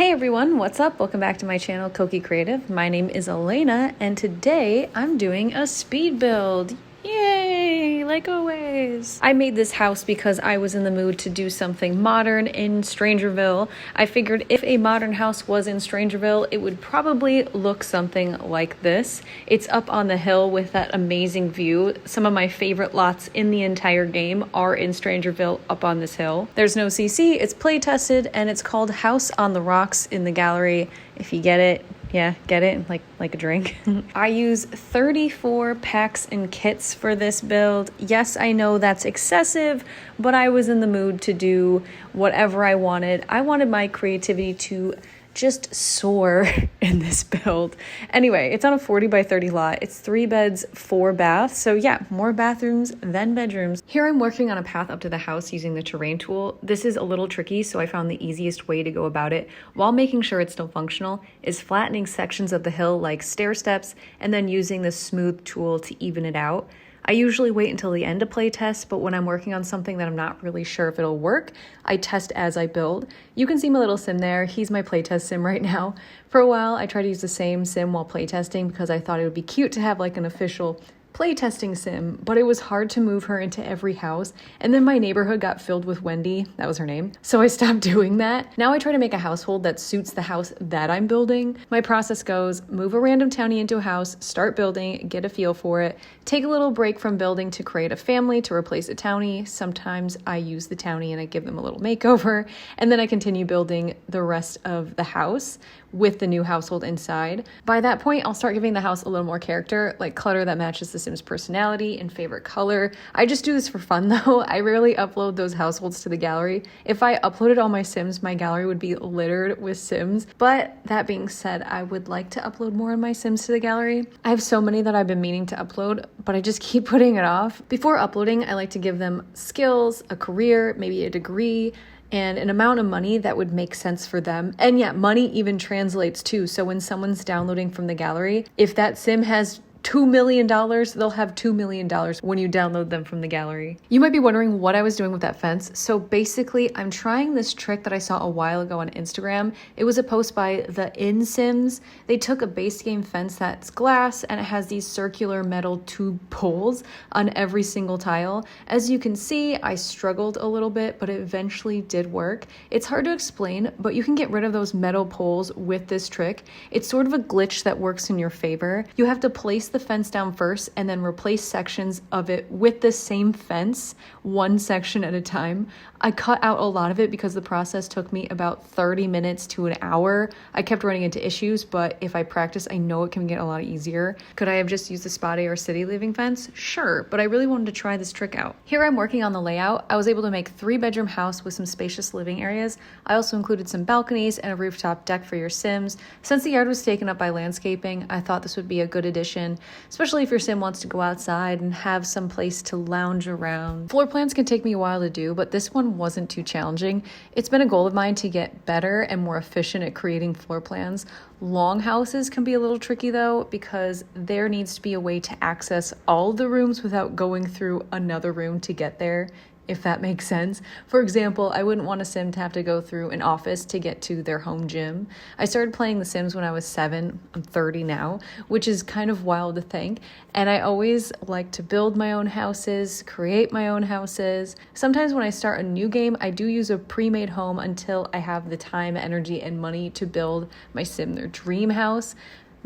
Hey everyone, what's up? Welcome back to my channel, Koki Creative. My name is Elena, and today I'm doing a speed build. Yay, like always. I made this house because I was in the mood to do something modern in Strangerville. I figured if a modern house was in Strangerville, it would probably look something like this. It's up on the hill with that amazing view. Some of my favorite lots in the entire game are in Strangerville up on this hill. There's no CC, it's play tested, and it's called House on the Rocks in the gallery. If you get it, yeah, get it, like a drink. I use 34 packs and kits for this build. Yes, I know that's excessive, but I was in the mood to do whatever I wanted. I wanted my creativity to just soar in this build. Anyway, it's on a 40 by 30 lot. It's 3 beds, 4 baths. So yeah, more bathrooms than bedrooms. Here I'm working on a path up to the house using the terrain tool. This is a little tricky, so I found the easiest way to go about it while making sure it's still functional is flattening sections of the hill like stair steps and then using the smooth tool to even it out. I usually wait until the end to play test, but when I'm working on something that I'm not really sure if it'll work, I test as I build. You can see my little sim there. He's my playtest sim right now. For a while, I tried to use the same sim while playtesting because I thought it would be cute to have like an official playtesting sim, but it was hard to move her into every house, and then my neighborhood got filled with Wendy, that was her name, so I stopped doing that. Now I try to make a household that suits the house that I'm building. My process goes, move a random townie into a house, start building, get a feel for it, take a little break from building to create a family to replace a townie. Sometimes I use the townie and I give them a little makeover, and then I continue building the rest of the house with the new household inside. By that point, I'll start giving the house a little more character, like clutter that matches the Sim's personality and favorite color. I just do this for fun though. I rarely upload those households to the gallery. If I uploaded all my Sims, my gallery would be littered with Sims. But that being said, I would like to upload more of my Sims to the gallery. I have so many that I've been meaning to upload, but I just keep putting it off. Before uploading, I like to give them skills, a career, maybe a degree, and an amount of money that would make sense for them. And yeah, money even translates too. So when someone's downloading from the gallery, if that Sim has $2 million, they'll have $2 million when you download them from the gallery. You might be wondering what I was doing with that fence. So basically, I'm trying this trick that I saw a while ago on Instagram. It was a post by the In Sims. They took a base game fence that's glass and it has these circular metal tube poles on every single tile. As you can see, I struggled a little bit, but it eventually did work. It's hard to explain, but you can get rid of those metal poles with this trick. It's sort of a glitch that works in your favor. You have to place the fence down first and then replace sections of it with the same fence, one section at a time. I cut out a lot of it because the process took me about 30 minutes to an hour. I kept running into issues, but if I practice, I know it can get a lot easier. Could I have just used the spot A or city living fence? Sure, but I really wanted to try this trick out. Here I'm working on the layout. I was able to make a 3-bedroom house with some spacious living areas. I also included some balconies and a rooftop deck for your Sims. Since the yard was taken up by landscaping, I thought this would be a good addition, especially if your Sim wants to go outside and have some place to lounge around. Floor plans can take me a while to do, but this one wasn't too challenging. It's been a goal of mine to get better and more efficient at creating floor plans. Long houses can be a little tricky though, because there needs to be a way to access all the rooms without going through another room to get there, if that makes sense. For example, I wouldn't want a Sim to have to go through an office to get to their home gym. I started playing The Sims when I was 7. I'm 30 now, which is kind of wild to think. And I always like to build my own houses, create my own houses. Sometimes when I start a new game, I do use a pre-made home until I have the time, energy, and money to build my Sim their dream house.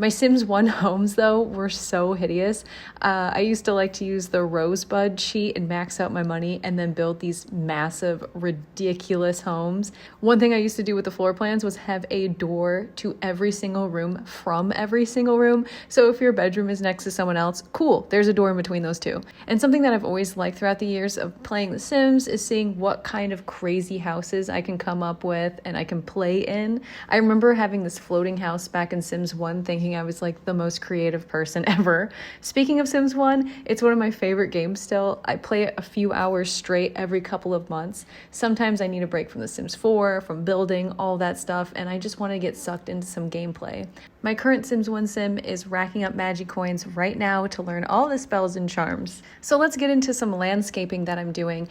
My Sims 1 homes, though, were so hideous. I used to like to use the Rosebud sheet and max out my money and then build these massive, ridiculous homes. One thing I used to do with the floor plans was have a door to every single room from every single room. So if your bedroom is next to someone else, cool, there's a door in between those two. And something that I've always liked throughout the years of playing The Sims is seeing what kind of crazy houses I can come up with and I can play in. I remember having this floating house back in Sims 1 thinking I was like the most creative person ever. Speaking of Sims 1, it's one of my favorite games still. I play it a few hours straight every couple of months. Sometimes I need a break from The Sims 4, from building, all that stuff, and I just want to get sucked into some gameplay. My current Sims 1 sim is racking up Magi coins right now to learn all the spells and charms. So let's get into some landscaping that I'm doing.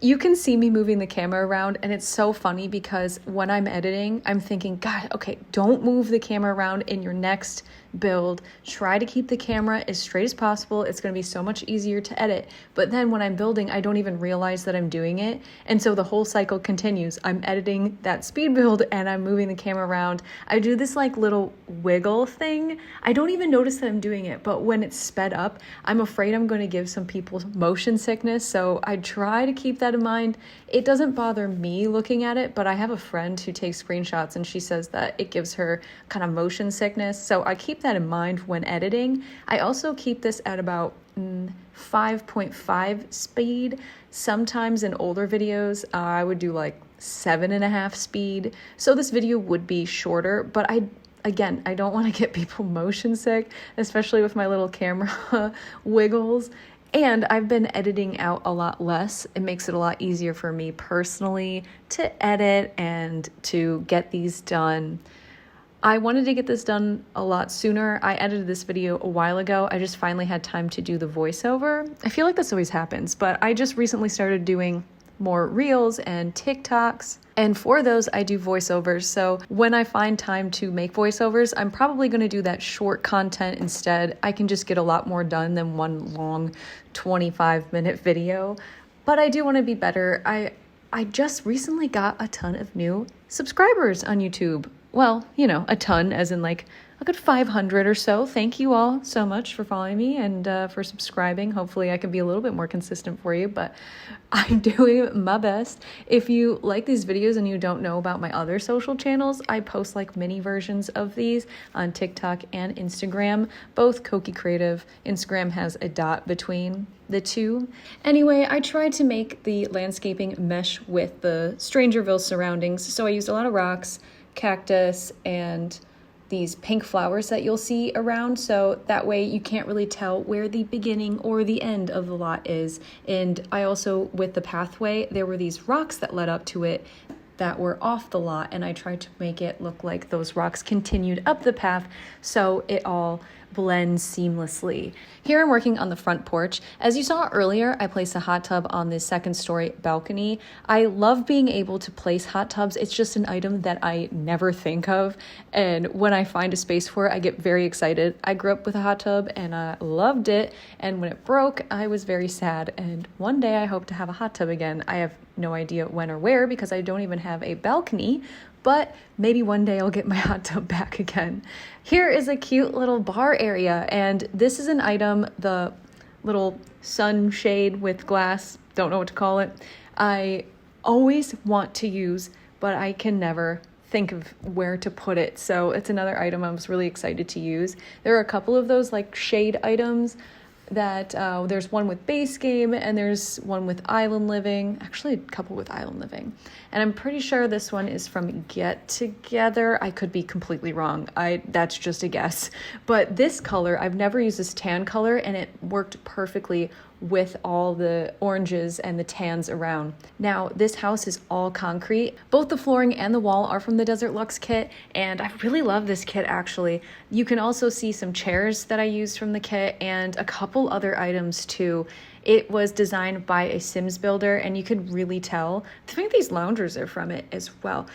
You can see me moving the camera around, and it's so funny because when I'm editing, I'm thinking, God, okay, don't move the camera around in your next build. Try to keep the camera as straight as possible. It's going to be so much easier to edit. But then when I'm building, I don't even realize that I'm doing it. And so the whole cycle continues. I'm editing that speed build and I'm moving the camera around. I do this like little wiggle thing. I don't even notice that I'm doing it, but when it's sped up, I'm afraid I'm going to give some people motion sickness. So I try to keep that in mind. It doesn't bother me looking at it, but I have a friend who takes screenshots and she says that it gives her kind of motion sickness. So I keep that in mind when editing. I also keep this at about 5.5 speed. Sometimes in older videos, I would do like 7.5 speed. So this video would be shorter, but I don't want to get people motion sick, especially with my little camera wiggles. And I've been editing out a lot less. It makes it a lot easier for me personally to edit and to get these done. I wanted to get this done a lot sooner. I edited this video a while ago. I just finally had time to do the voiceover. I feel like this always happens, but I just recently started doing more reels and TikToks. And for those, I do voiceovers. So when I find time to make voiceovers, I'm probably going to do that short content instead. I can just get a lot more done than one long 25-minute video. But I do want to be better. I just recently got a ton of new subscribers on YouTube. Well, a ton, as in like a good 500 or so. Thank you all so much for following me and for subscribing. Hopefully I can be a little bit more consistent for you, but I'm doing my best. If you like these videos and you don't know about my other social channels, I post like mini versions of these on TikTok and Instagram, both Koki Creative. Instagram has a dot between the two. Anyway, I tried to make the landscaping mesh with the Strangerville surroundings. So I used a lot of rocks, cactus, and these pink flowers that you'll see around, so that way you can't really tell where the beginning or the end of the lot is. And I also, with the pathway, there were these rocks that led up to it that were off the lot, and I tried to make it look like those rocks continued up the path so it all blends seamlessly. Here I'm working on the front porch. As you saw earlier, I placed a hot tub on the second story balcony. I love being able to place hot tubs. It's just an item that I never think of, and when I find a space for it, I get very excited. I grew up with a hot tub and I loved it, and when it broke, I was very sad, and one day I hope to have a hot tub again. I have no idea when or where because I don't even have a balcony, but maybe one day I'll get my hot tub back again. Here is a cute little bar area, and this is an item, the little sunshade with glass, don't know what to call it, I always want to use, but I can never think of where to put it. So it's another item I was really excited to use. There are a couple of those like shade items that there's one with base game and there's one with island living, actually a couple with island living, and I'm pretty sure this one is from Get Together. I could be completely wrong, that's just a guess, but this color, I've never used this tan color, and it worked perfectly with all the oranges and the tans around. Now, this house is all concrete. Both the flooring and the wall are from the Desert Luxe kit, and I really love this kit actually. You can also see some chairs that I used from the kit and a couple other items too. It was designed by a Sims builder, and you could really tell. I think these loungers are from it as well.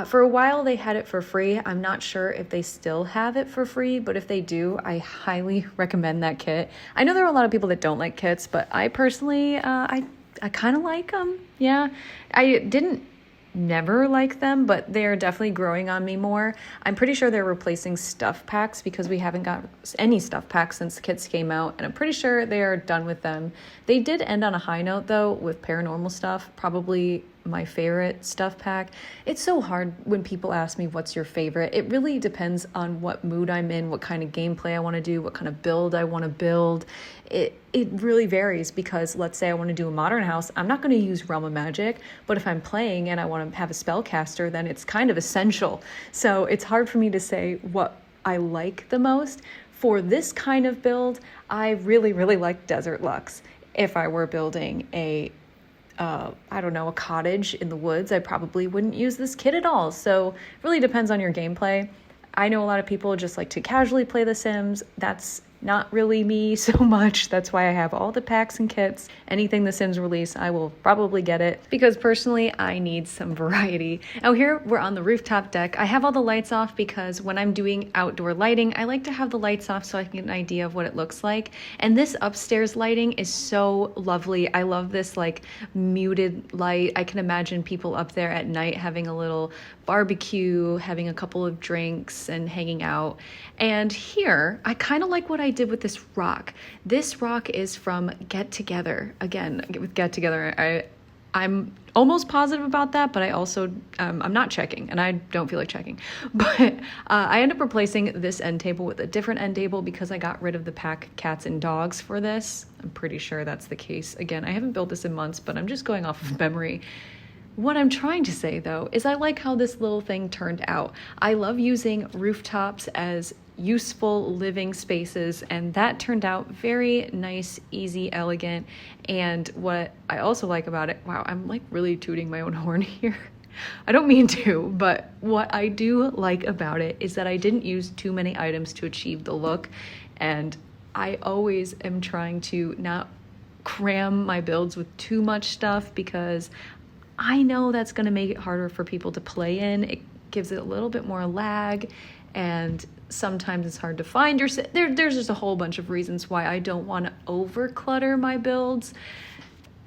For a while, they had it for free. I'm not sure if they still have it for free, but if they do, I highly recommend that kit. I know there are a lot of people that don't like kits, but I personally, I kind of like them. Yeah, I didn't never like them, but they're definitely growing on me more. I'm pretty sure they're replacing stuff packs because we haven't got any stuff packs since the kits came out, and I'm pretty sure they are done with them. They did end on a high note though with paranormal stuff, probably my favorite stuff pack. It's so hard when people ask me what's your favorite. It really depends on what mood I'm in, what kind of gameplay I want to do, what kind of build I want to build. It really varies because let's say I want to do a modern house, I'm not going to use Realm of Magic, but if I'm playing and I want to have a spellcaster, then it's kind of essential. So it's hard for me to say what I like the most. For this kind of build, I really, really like Desert Luxe. If I were building a cottage in the woods, I probably wouldn't use this kit at all. So it really depends on your gameplay. I know a lot of people just like to casually play The Sims. That's not really me so much. That's why I have all the packs and kits. Anything The Sims release, I will probably get it because personally, I need some variety. Now here, we're on the rooftop deck. I have all the lights off because when I'm doing outdoor lighting, I like to have the lights off so I can get an idea of what it looks like. And this upstairs lighting is so lovely. I love this like muted light. I can imagine people up there at night having a little barbecue, having a couple of drinks and hanging out. And here, I kind of like what I did with this rock. This rock is from Get Together. Again, with Get Together, I'm almost positive about that, but I also, I'm not checking and I don't feel like checking. But I end up replacing this end table with a different end table because I got rid of the pack cats and dogs for this. I'm pretty sure that's the case. Again, I haven't built this in months, but I'm just going off of memory. What I'm trying to say though, is I like how this little thing turned out. I love using rooftops as useful living spaces, and that turned out very nice, easy, elegant. And what I also like about it, wow, I'm like really tooting my own horn here. I don't mean to, but what I do like about it is that I didn't use too many items to achieve the look. And I always am trying to not cram my builds with too much stuff because I know that's going to make it harder for people to play in. It gives it a little bit more lag, and sometimes it's hard to find. There's just a whole bunch of reasons why I don't want to over clutter my builds.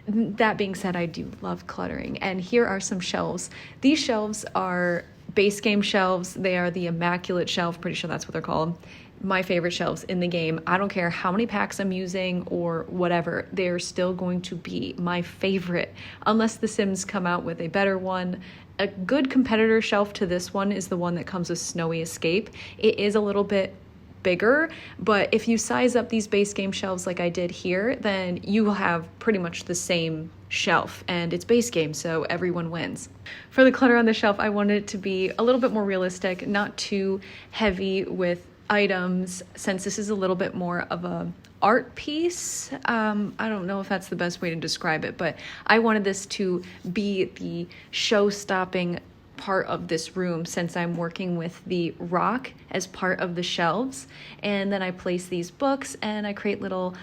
That being said, I do love cluttering. And here are some shelves. These shelves are base game shelves. They are the Immaculate Shelf. Pretty sure that's what they're called. My favorite shelves in the game. I don't care how many packs I'm using or whatever, they're still going to be my favorite unless The Sims come out with a better one. A good competitor shelf to this one is the one that comes with Snowy Escape. It is a little bit bigger, but if you size up these base game shelves like I did here, then you will have pretty much the same shelf, and it's base game, so everyone wins. For the clutter on the shelf, I wanted it to be a little bit more realistic, not too heavy with items, since this is a little bit more of a art piece. I don't know if that's the best way to describe it, but I wanted this to be the show-stopping part of this room since I'm working with the rock as part of the shelves. And then I place these books and I create little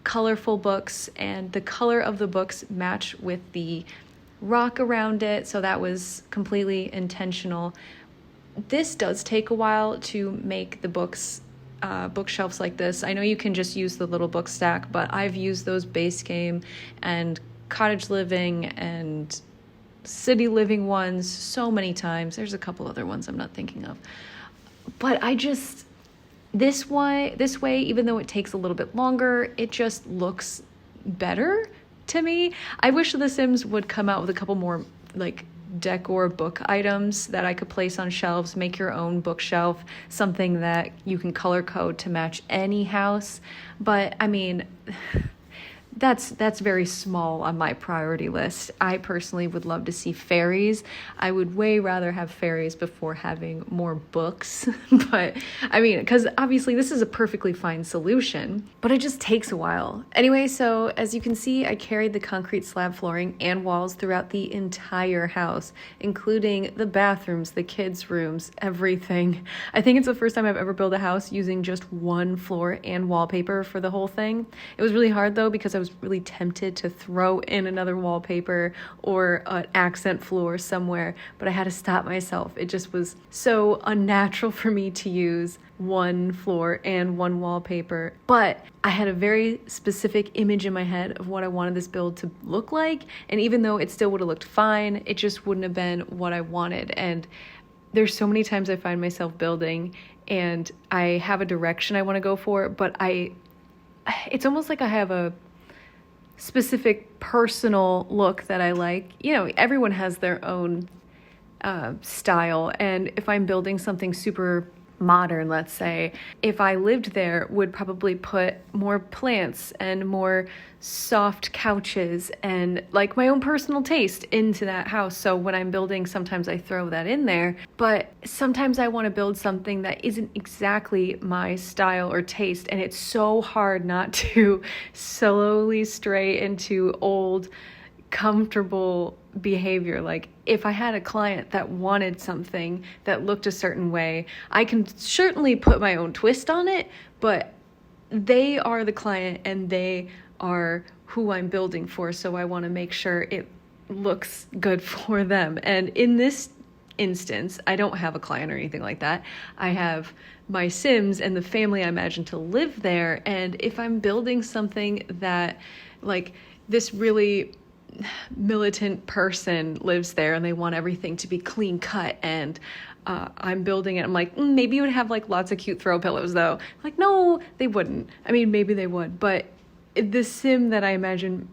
colorful books, and the color of the books match with the rock around it, so that was completely intentional. This does take a while to make the bookshelves like this. I know you can just use the little book stack, but I've used those base game and cottage living and city living ones so many times. There's a couple other ones I'm not thinking of. But this way, even though it takes a little bit longer, it just looks better to me. I wish The Sims would come out with a couple more like decor book items that I could place on shelves, make your own bookshelf, something that you can color code to match any house. But I mean, that's very small on my priority list. I personally would love to see fairies. I would way rather have fairies before having more books. But I mean, because obviously this is a perfectly fine solution, but it just takes a while. Anyway, so as you can see, I carried the concrete slab flooring and walls throughout the entire house, including the bathrooms, the kids' rooms, everything. I think it's the first time I've ever built a house using just one floor and wallpaper for the whole thing. It was really hard though, because I was really tempted to throw in another wallpaper or an accent floor somewhere, but I had to stop myself. It just was so unnatural for me to use one floor and one wallpaper. But I had a very specific image in my head of what I wanted this build to look like, and even though it still would have looked fine, it just wouldn't have been what I wanted. And there's so many times I find myself building and I have a direction I want to go for, but it's almost like I have a specific personal look that I like. You know, everyone has their own style, and if I'm building something super modern, let's say, if I lived there, would probably put more plants and more soft couches and like my own personal taste into that house. So when I'm building, sometimes I throw that in there, but sometimes I want to build something that isn't exactly my style or taste, and it's so hard not to slowly stray into old comfortable behavior. Like if I had a client that wanted something that looked a certain way, I can certainly put my own twist on it, but they are the client and they are who I'm building for, so I want to make sure it looks good for them. And in this instance, I don't have a client or anything like that. I have my Sims and the family I imagine to live there. And if I'm building something that, like, this really militant person lives there and they want everything to be clean cut, and I'm building it, I'm like, maybe you would have like lots of cute throw pillows though. Like, no, they wouldn't. I mean, maybe they would, but the sim that I imagine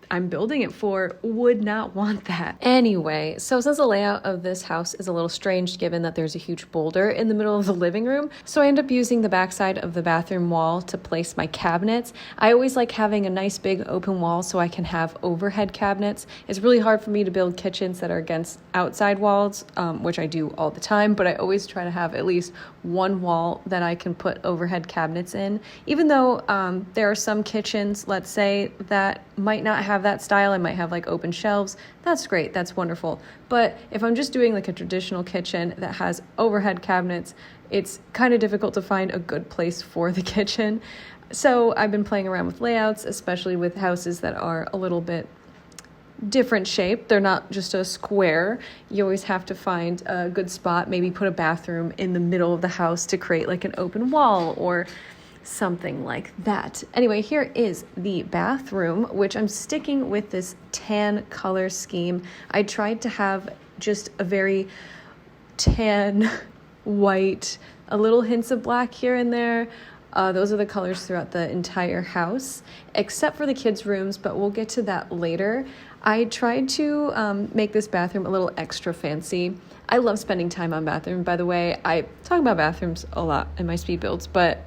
I'm building it for would not want that. Anyway, so since the layout of this house is a little strange given that there's a huge boulder in the middle of the living room, so I end up using the backside of the bathroom wall to place my cabinets. I always like having a nice big open wall so I can have overhead cabinets. It's really hard for me to build kitchens that are against outside walls, which I do all the time, but I always try to have at least one wall that I can put overhead cabinets in. Even though there are some kitchens, let's say, that might not have that style, I might have like open shelves. That's great, that's wonderful. But if I'm just doing like a traditional kitchen that has overhead cabinets, it's kind of difficult to find a good place for the kitchen. So I've been playing around with layouts, especially with houses that are a little bit different shape. They're not just a square. You always have to find a good spot, maybe put a bathroom in the middle of the house to create like an open wall or something like that. Anyway, here is the bathroom, which I'm sticking with this tan color scheme. I tried to have just a very tan, white, a little hints of black here and there. Those are the colors throughout the entire house, except for the kids' rooms, but we'll get to that later. I tried to make this bathroom a little extra fancy. I love spending time on bathroom, by the way. I talk about bathrooms a lot in my speed builds, but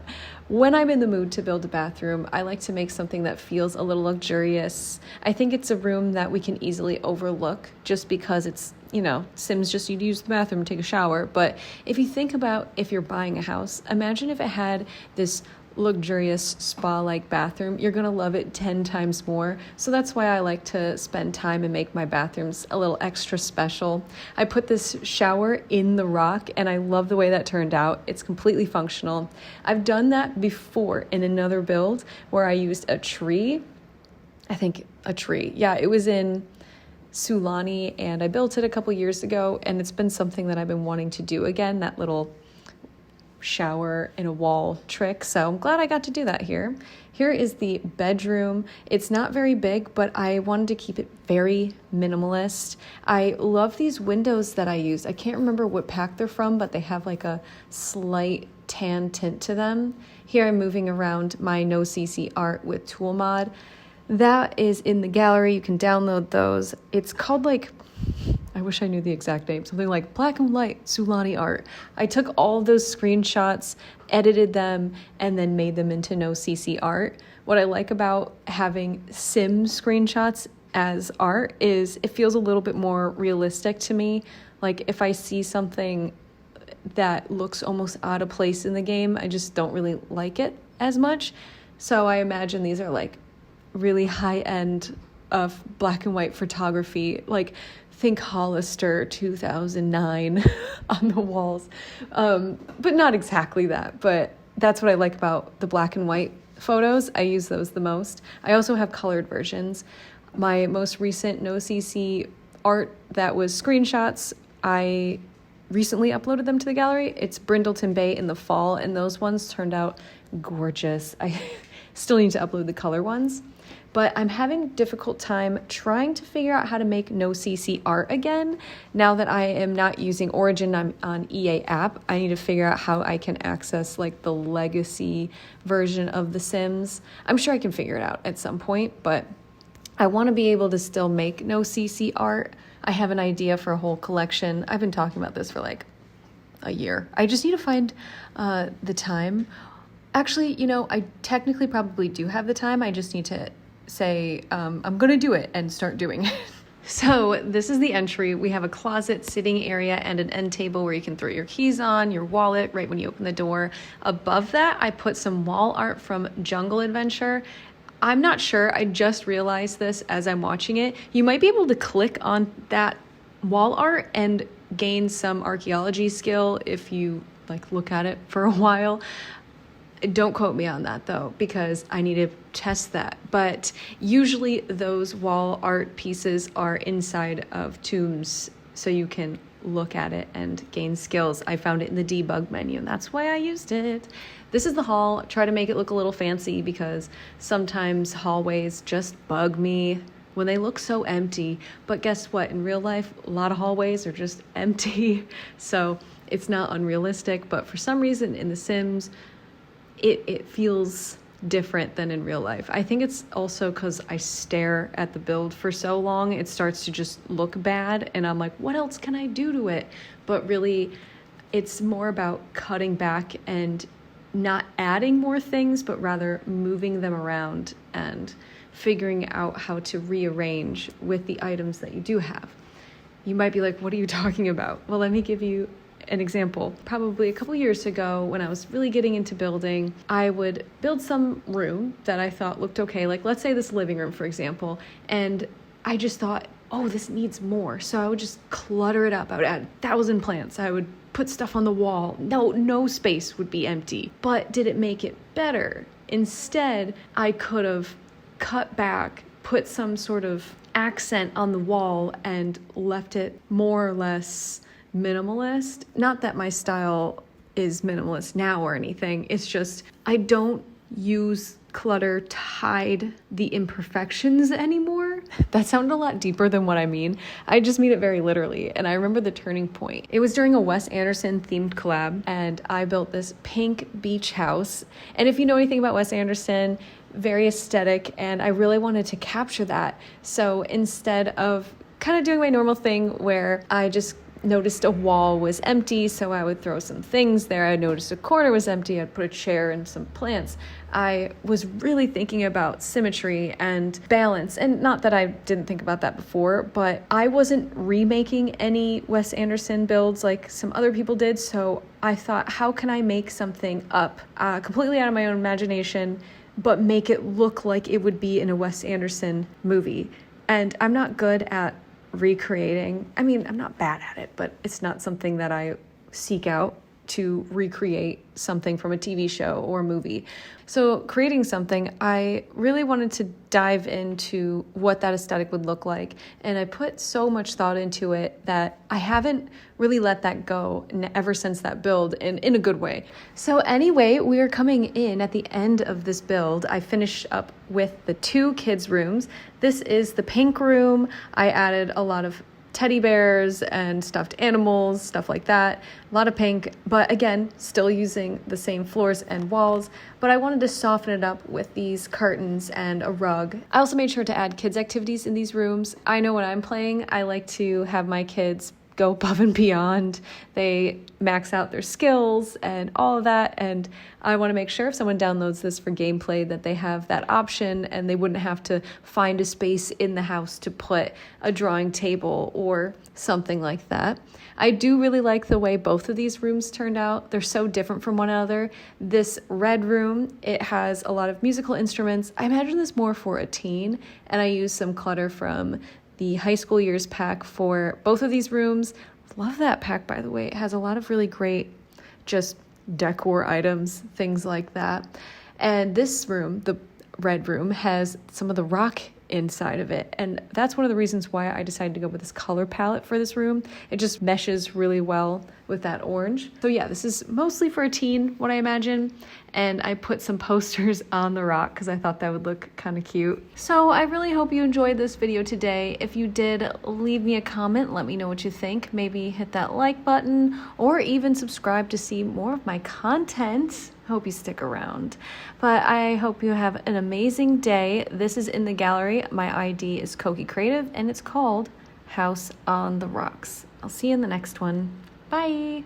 when I'm in the mood to build a bathroom, I like to make something that feels a little luxurious. I think it's a room that we can easily overlook just because it's, you know, Sims just need to use the bathroom and take a shower. But if you think about if you're buying a house, imagine if it had this luxurious spa-like bathroom. You're gonna love it 10 times more. So that's why I like to spend time and make my bathrooms a little extra special. I put this shower in the rock and I love the way that turned out. It's completely functional. I've done that before in another build where I used a tree. I think a tree. Yeah, it was in Sulani and I built it a couple years ago, and it's been something that I've been wanting to do again, that little shower in a wall trick. So I'm glad I got to do that here. Here is the bedroom. It's not very big, but I wanted to keep it very minimalist. I love these windows that I use. I can't remember what pack they're from, but they have like a slight tan tint to them. Here I'm moving around my No CC art with Tool Mod. That is in the gallery. You can download those. It's called like, I wish I knew the exact name, something like Black and White Sulani Art. I took all those screenshots, edited them, and then made them into No CC art. What I like about having sim screenshots as art is it feels a little bit more realistic to me. Like if I see something that looks almost out of place in the game, I just don't really like it as much. So I imagine these are like really high-end of black and white photography, like think Hollister 2009 on the walls, but not exactly that, but that's what I like about the black and white photos. I use those the most. I also have colored versions. My most recent No CC art that was screenshots, I recently uploaded them to the gallery. It's Brindleton Bay in the fall, and those ones turned out gorgeous. I still need to upload the color ones. But I'm having a difficult time trying to figure out how to make No CC art again. Now that I am not using Origin, I'm on EA app. I need to figure out how I can access like the legacy version of The Sims. I'm sure I can figure it out at some point, but I want to be able to still make No CC art. I have an idea for a whole collection. I've been talking about this for like a year. I just need to find the time. Actually, you know, I technically probably do have the time. I just need to say, I'm going to do it and start doing it. So this is the entry. We have a closet, sitting area, and an end table where you can throw your keys on, your wallet, right when you open the door. Above that, I put some wall art from Jungle Adventure. I'm not sure. I just realized this as I'm watching it. You might be able to click on that wall art and gain some archaeology skill if you like look at it for a while. Don't quote me on that though, because I need to test that. But usually those wall art pieces are inside of tombs, so you can look at it and gain skills. I found it in the debug menu, and that's why I used it. This is the hall. Try to make it look a little fancy because sometimes hallways just bug me when they look so empty. But guess what? In real life, a lot of hallways are just empty. So it's not unrealistic, but for some reason in The Sims, it feels different than in real life. I think it's also because I stare at the build for so long, it starts to just look bad, and I'm like, what else can I do to it? But really, it's more about cutting back and not adding more things, but rather moving them around and figuring out how to rearrange with the items that you do have. You might be like, what are you talking about? Well, let me give you an example. Probably a couple years ago, when I was really getting into building, I would build some room that I thought looked okay. Like, let's say this living room, for example, and I just thought, oh, this needs more. So I would just clutter it up. I would add 1,000 plants. I would put stuff on the wall. No space would be empty. But did it make it better? Instead, I could have cut back, put some sort of accent on the wall, and left it more or less minimalist. Not that my style is minimalist now or anything. It's just I don't use clutter to hide the imperfections anymore. That sounded a lot deeper than what I mean. I just mean it very literally. And I remember the turning point. It was during a Wes Anderson themed collab, and I built this pink beach house. And if you know anything about Wes Anderson, very aesthetic, and I really wanted to capture that. So instead of kind of doing my normal thing where I just noticed a wall was empty, so I would throw some things there. I noticed a corner was empty, I'd put a chair and some plants. I was really thinking about symmetry and balance, and not that I didn't think about that before, but I wasn't remaking any Wes Anderson builds like some other people did, so I thought, how can I make something up completely out of my own imagination, but make it look like it would be in a Wes Anderson movie? And I'm not good at recreating. I mean, I'm not bad at it, but it's not something that I seek out to recreate something from a TV show or movie. So creating something, I really wanted to dive into what that aesthetic would look like. And I put so much thought into it that I haven't really let that go ever since that build, and in a good way. So anyway, we are coming in at the end of this build. I finished up with the 2 kids' rooms. This is the pink room. I added a lot of teddy bears and stuffed animals, stuff like that. A lot of pink, but again, still using the same floors and walls. But I wanted to soften it up with these curtains and a rug. I also made sure to add kids' activities in these rooms. I know when I'm playing, I like to have my kids go above and beyond. They max out their skills and all of that, and I want to make sure if someone downloads this for gameplay that they have that option and they wouldn't have to find a space in the house to put a drawing table or something like that. I do really like the way both of these rooms turned out. They're so different from one another. This red room, it has a lot of musical instruments. I imagine this more for a teen, and I used some clutter from the high school years pack for both of these rooms. Love that pack, by the way. It has a lot of really great just decor items, things like that. And this room, the red room, has some of the rock inside of it. And that's one of the reasons why I decided to go with this color palette for this room. It just meshes really well with that orange. So yeah, this is mostly for a teen, what I imagine. And I put some posters on the rock because I thought that would look kind of cute. So I really hope you enjoyed this video today. If you did, leave me a comment. Let me know what you think. Maybe hit that like button or even subscribe to see more of my content. Hope you stick around. But I hope you have an amazing day. This is in the gallery. My ID is Koki Creative and it's called House on the Rocks. I'll see you in the next one. Bye.